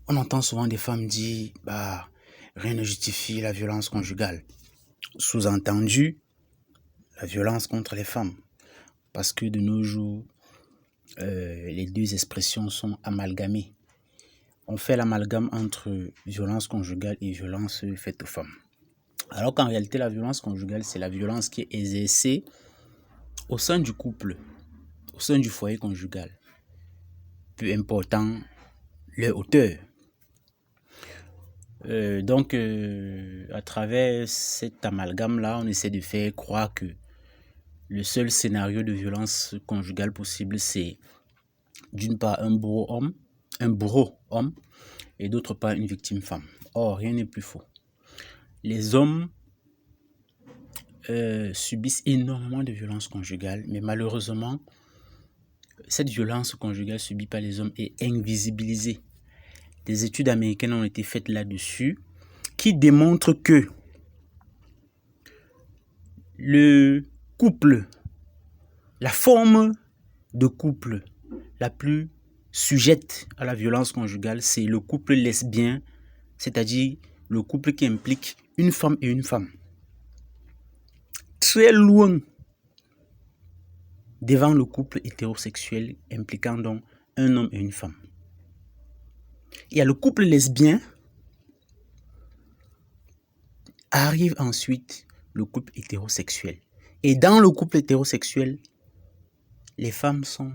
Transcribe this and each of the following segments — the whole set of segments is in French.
On entend souvent des femmes dire bah rien ne justifie la violence conjugale. Sous-entendu, la violence contre les femmes. Parce que de nos jours, les deux expressions sont amalgamées. On fait l'amalgame entre violence conjugale et violence faite aux femmes. Alors qu'en réalité, la violence conjugale, c'est la violence qui est exercée au sein du couple, au sein du foyer conjugal, peu important leur hauteur. Donc, à travers cet amalgame-là, on essaie de faire croire que le seul scénario de violence conjugale possible, c'est d'une part un bourreau homme, et d'autre part une victime femme. Or, rien n'est plus faux. Les hommes subissent énormément de violences conjugales, mais malheureusement, cette violence conjugale subie par les hommes est invisibilisée. Des études américaines ont été faites là-dessus qui démontrent que le couple, la forme de couple la plus sujette à la violence conjugale, c'est le couple lesbien, c'est-à-dire le couple qui implique une femme et une femme. Très loin devant le couple hétérosexuel impliquant donc un homme et une femme. Il y a le couple lesbien, arrive ensuite le couple hétérosexuel. Et dans le couple hétérosexuel, les femmes sont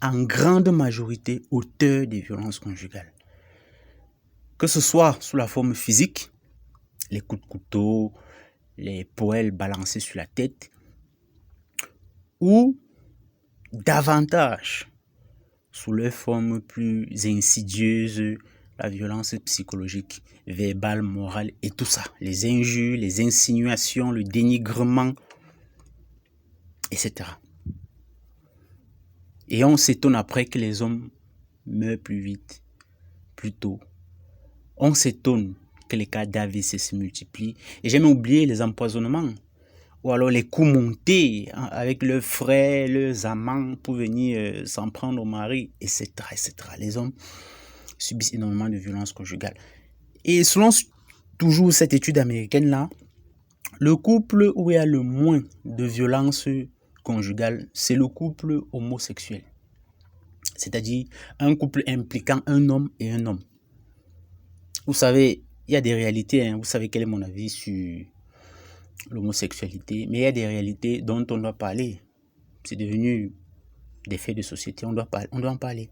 en grande majorité auteurs des violences conjugales. Que ce soit sous la forme physique, les coups de couteau, les poêles balancées sur la tête, ou davantage sous leur forme plus insidieuse, la violence psychologique, verbale, morale et tout ça. Les injures, les insinuations, le dénigrement, etc. Et on s'étonne après que les hommes meurent plus vite, plus tôt. On s'étonne que les cas d'AVC se multiplient. Et j'ai même oublié les empoisonnements. Ou alors les coups montés avec leurs frères, leurs amants pour venir s'en prendre au mari, etc., etc. Les hommes subissent énormément de violences conjugales. Et selon toujours cette étude américaine-là, le couple où il y a le moins de violences conjugales, c'est le couple homosexuel. C'est-à-dire un couple impliquant un homme et un homme. Vous savez, il y a des réalités, vous savez quel est mon avis sur l'homosexualité, mais il y a des réalités dont on doit parler. C'est devenu des faits de société, on doit en parler.